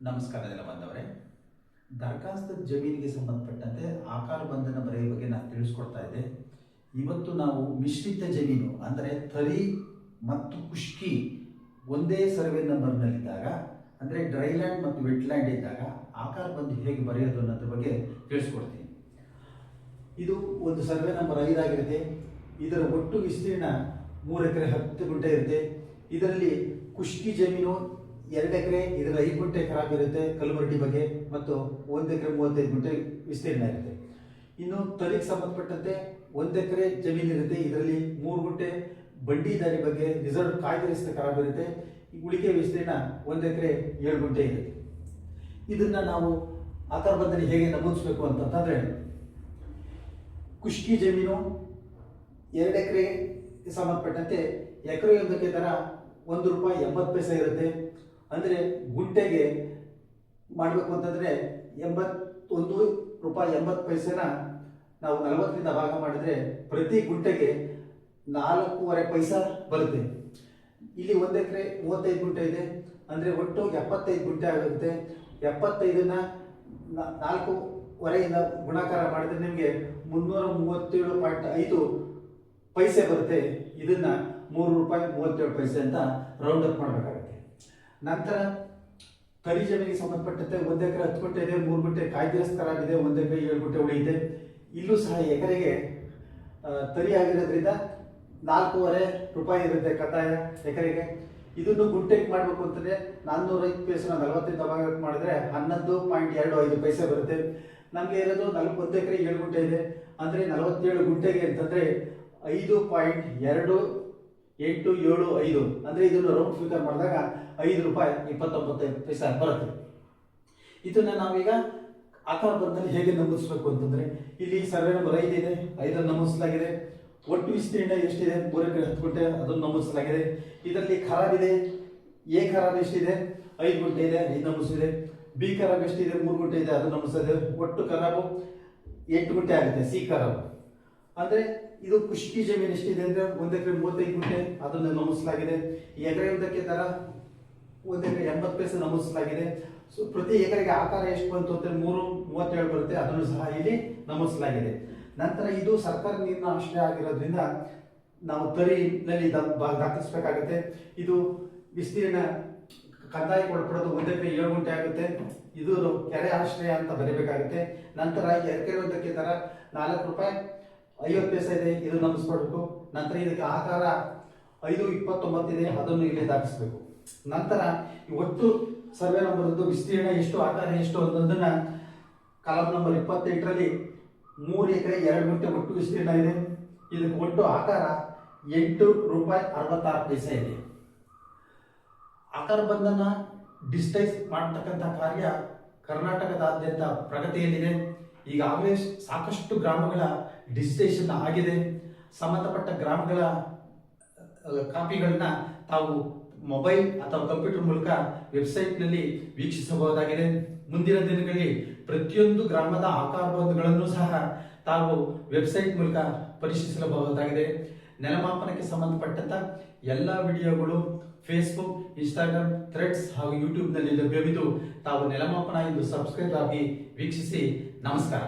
ನಮಸ್ಕಾರ ಎಲ್ಲ ಬಂದವರೇ. ದರಖಾಸ್ತು ಜಮೀನಿಗೆ ಸಂಬಂಧಪಟ್ಟಂತೆ ಆಕಾರ ಬಂಧನ ಬರೆಯುವ ಬಗ್ಗೆ ನಾನು ತಿಳಿಸ್ಕೊಡ್ತಾ ಇದ್ದೆ. ಇವತ್ತು ನಾವು ಮಿಶ್ರಿತ ಜಮೀನು ಅಂದರೆ ತರಿ ಮತ್ತು ಖುಷ್ಕಿ ಒಂದೇ ಸರ್ವೆ ನಂಬರ್ನಲ್ಲಿದ್ದಾಗ, ಅಂದರೆ ಡ್ರೈಲ್ಯಾಂಡ್ ಮತ್ತು ವೆಟ್ಲ್ಯಾಂಡ್ ಇದ್ದಾಗ ಆಕಾರ ಬಂದು ಹೇಗೆ ಬರೆಯೋದು ಅನ್ನೋದ್ರ ಬಗ್ಗೆ ತಿಳಿಸ್ಕೊಡ್ತೀನಿ. ಇದು ಒಂದು ಸರ್ವೆ ನಂಬರ್ 5 ಆಗಿರುತ್ತೆ. ಇದರ ಒಟ್ಟು ವಿಸ್ತೀರ್ಣ 3 ಎಕರೆ 10 ಗುಂಟೆ ಇರುತ್ತೆ. ಇದರಲ್ಲಿ ಖುಷ್ಕಿ ಜಮೀನು 2 ಎಕರೆ, ಇದರಲ್ಲಿ 5 ಗುಂಟೆ ಖರಾಬ್ ಇರುತ್ತೆ ಕಲಬುರಗಿ ಬಗ್ಗೆ, ಮತ್ತು 1 ಎಕರೆ 35 ಗುಂಟೆ ವಿಸ್ತೀರ್ಣ ಇರುತ್ತೆ. ಇನ್ನು ತರಿಗೆ ಸಂಬಂಧಪಟ್ಟಂತೆ 1 ಎಕರೆ ಜಮೀನು ಇರುತ್ತೆ. ಇದರಲ್ಲಿ 3 ಗುಂಟೆ ಬಂಡಿ ದಾರಿ ಬಗ್ಗೆ ರಿಸರ್ವ್ ಕಾಯ್ದಿರಿಸಿದ ಖರಾಬ್ ಇರುತ್ತೆ. ಉಳಿಕೆ ವಿಸ್ತೀರ್ಣ 1 ಎಕರೆ 7 ಗುಂಟೆ ಇರುತ್ತೆ. ಇದನ್ನ ನಾವು ಆಕಾರ ಬಂಧನ ಹೇಗೆ ನಮೂದಿಸಬೇಕು ಅಂತಂದ್ರೆ, ಖುಷ್ಕಿ ಜಮೀನು 2 ಎಕರೆ ಸಂಬಂಧಪಟ್ಟಂತೆ ಎಕರೆಯೊಂದಕ್ಕೆ ದರ ₹1.80 ಇರುತ್ತೆ. ಅಂದರೆ ಗುಂಟೆಗೆ ಮಾಡಬೇಕು ಅಂತಂದರೆ ₹81.80 ನಾವು 40ರಿಂದ ಭಾಗ ಮಾಡಿದ್ರೆ ಪ್ರತಿ ಗುಂಟೆಗೆ 4.25 ಪೈಸೆ ಬರುತ್ತೆ. ಇಲ್ಲಿ 1 ಎಕರೆ 35 ಗುಂಟೆ ಇದೆ, ಅಂದರೆ ಒಟ್ಟು 75 ಗುಂಟೆ ಆಗುತ್ತೆ. 75ನ್ನ 4.25ಯಿಂದ ಗುಣಾಕಾರ ಮಾಡಿದ್ರೆ ನಿಮಗೆ 337.5 ಪೈಸೆ ಬರುತ್ತೆ. ಇದನ್ನ ₹3.37 ಅಂತ ರೌಂಡ್ ಅಪ್ ಮಾಡಬೇಕಾಗುತ್ತೆ. ನಂತರ ತರಿ ಜಮೀನಿಗೆ ಸಂಬಂಧಪಟ್ಟಂತೆ 1 ಎಕರೆ 10 ಗುಂಟೆ ಇದೆ, 3 ಗುಂಟೆ ಕಾಯ್ದಿರಿಸಲಾಗಿದೆ, 1 ಎಕರೆ 7 ಗುಂಟೆ ಉಳಿಯುತ್ತೆ. ಇಲ್ಲೂ ಸಹ ಎಕರೆಗೆ ತರಿ ಆಗಿರೋದ್ರಿಂದ ₹4.25 ಇರುತ್ತೆ ಕಡ್ಡಾಯ ಎಕರೆಗೆ. ಇದನ್ನು ಗುಂಟೆಗೆ ಮಾಡಬೇಕು ಅಂತಂದ್ರೆ 405 ಪೈಸೆನ 40ರಿಂದ ಭಾಗ ಮಾಡಿದ್ರೆ 11.25 ಪೈಸೆ ಬರುತ್ತೆ. ನಮಗೆ ಇರೋದು 1 ಎಕರೆ 7 ಗುಂಟೆ ಇದೆ, ಅಂದರೆ 47 ಗುಂಟೆಗೆ ಅಂತಂದ್ರೆ ₹5.2875, ಅಂದರೆ ಇದನ್ನು ರೌಂಡ್ ಫಿಗರ್ ಮಾಡಿದಾಗ ₹5.29 ಬರುತ್ತೆ. ಇದನ್ನ ನಾವೀಗ ಆಕಾರ ಬಂಧನ ಹೇಗೆ ನಮೂದಿಸಬೇಕು ಅಂತಂದ್ರೆ, ಇಲ್ಲಿ ಸರ್ವೆ ನಂಬರ್ 5 ಇದೆ, 5 ನಮೂದಿಸಲಾಗಿದೆ. ಒಟ್ಟು ವಿಸ್ತೀರ್ಣ ಎಷ್ಟಿದೆ? 3 ಎಕರೆ 10 ಗುಂಟೆ, ಅದನ್ನು ನಮೂದಿಸಲಾಗಿದೆ. ಇದರಲ್ಲಿ ಖರಾಬ್ ಇದೆ. ಎ ಖರಾಬ್ ಎಷ್ಟಿದೆ? 5 ಗುಂಟೆ ಇದೆ, 5 ನಮೂದಿಸಿದೆ. ಬಿ ಖರಾಬ್ ಎಷ್ಟಿದೆ? 3 ಗುಂಟೆ ಇದೆ, ಅದು ನಮೂದಿಸಿದೆ. ಒಟ್ಟು ಖರಾಬು 8 ಗುಂಟೆ ಆಗುತ್ತೆ. ಸಿ ಖರಾಬ್ ಅಂದ್ರೆ ಇದು ಖುಷ್ಕಿ ಜಮೀನು ಎಷ್ಟಿದೆ ಅಂದ್ರೆ 1 ಎಕರೆ 35 ಗುಂಟೆ, ಅದನ್ನು ನಮೂದಿಸಲಾಗಿದೆ. ಎಕರೆಯೊಂದಕ್ಕೆ ದರ 1 ಎಕರೆ 80 ಪೈಸೆ ನಮೂದಿಸಲಾಗಿದೆ. ಸೊ ಪ್ರತಿ ಎಕರೆಗೆ ಆಕಾರ ಎಷ್ಟು ಬಂತು ಅಂತ 3.37 ಬರುತ್ತೆ, ಅದನ್ನು ಸಹ ಇಲ್ಲಿ ನಮೂದಿಸಲಾಗಿದೆ. ನಂತರ ಇದು ಸರ್ಕಾರ ನೀರಿನ ಆಶ್ರಯ ಆಗಿರೋದ್ರಿಂದ ನಾವು ತರಿನಲ್ಲಿ ದಾಖಲಿಸಬೇಕಾಗುತ್ತೆ. ಇದು ವಿಸ್ತೀರ್ಣ ಕಂದಾಯ ಒಳಪಡೋದು 1 ಎಕರೆ 7 ಗುಂಟೆ ಆಗುತ್ತೆ. ಇದು ಕೆರೆ ಆಶ್ರಯ ಅಂತ ಬರೀಬೇಕಾಗುತ್ತೆ. ನಂತರ ಎಕರೆಯೊಂದಕ್ಕೆ ದರ ₹4.50 ಇದೆ, ಇದು ನಮೂದಿಸಬೇಕು. ನಂತರ ಇದಕ್ಕೆ ಆಕಾರ 5.29 ಇದೆ, ಅದನ್ನು ಇಲ್ಲಿ ದಾಖಲಿಸಬೇಕು. ನಂತರ ಒಟ್ಟು ಸರ್ವೆ ನಂಬರ್ ವಿಸ್ತೀರ್ಣ ಎಷ್ಟು, ಆಕಾರ ಎಷ್ಟು ಅನ್ನೋದನ್ನ ಕಾಲಮ್ ನಂಬರ್ 28ರಲ್ಲಿ 3 ಎಕರೆ 2 ಗುಂಟೆ ಒಟ್ಟು ವಿಸ್ತೀರ್ಣ ಇದೆ. ಇದಕ್ಕೆ ಒಟ್ಟು ಆಕಾರ ₹8.66 ಇದೆ. ಆಕಾರ ಬಂಧನ ಡಿಜಿಟೈಸ್ ಮಾಡತಕ್ಕಂಥ ಕಾರ್ಯ ಕರ್ನಾಟಕದಾದ್ಯಂತ ಪ್ರಗತಿಯಲ್ಲಿದೆ. ಈಗಾಗಲೇ ಸಾಕಷ್ಟು ಗ್ರಾಮಗಳ ಡಿಜಿಟೈಸೇಷನ್ ಆಗಿದೆ. ಸಂಬಂಧಪಟ್ಟ ಗ್ರಾಮಗಳ ಕಾಪಿಗಳನ್ನ ತಾವು ಮೊಬೈಲ್ ಅಥವಾ ಕಂಪ್ಯೂಟರ್ ಮೂಲಕ ವೆಬ್ಸೈಟ್ನಲ್ಲಿ ವೀಕ್ಷಿಸಬಹುದಾಗಿದೆ. ಮುಂದಿನ ದಿನಗಳಲ್ಲಿ ಪ್ರತಿಯೊಂದು ಗ್ರಾಮದ ಆಕಾರ ಬಂಧಗಳನ್ನು ಸಹ ತಾವು ವೆಬ್ಸೈಟ್ ಮೂಲಕ ಪರಿಶೀಲಿಸಬಹುದಾಗಿದೆ. ನೆಲಮಾಪನಕ್ಕೆ ಸಂಬಂಧಪಟ್ಟಂತ ಎಲ್ಲ ವಿಡಿಯೋಗಳು ಫೇಸ್ಬುಕ್, ಇನ್ಸ್ಟಾಗ್ರಾಮ್, ಥ್ರೆಡ್ಸ್ ಹಾಗೂ ಯೂಟ್ಯೂಬ್ನಲ್ಲಿ ಲಭ್ಯವಿದ್ದು ತಾವು ನೆಲಮಾಪನ ಎಂದು ಸಬ್ಸ್ಕ್ರೈಬ್ ಆಗಿ ವೀಕ್ಷಿಸಿ. ನಮಸ್ಕಾರ.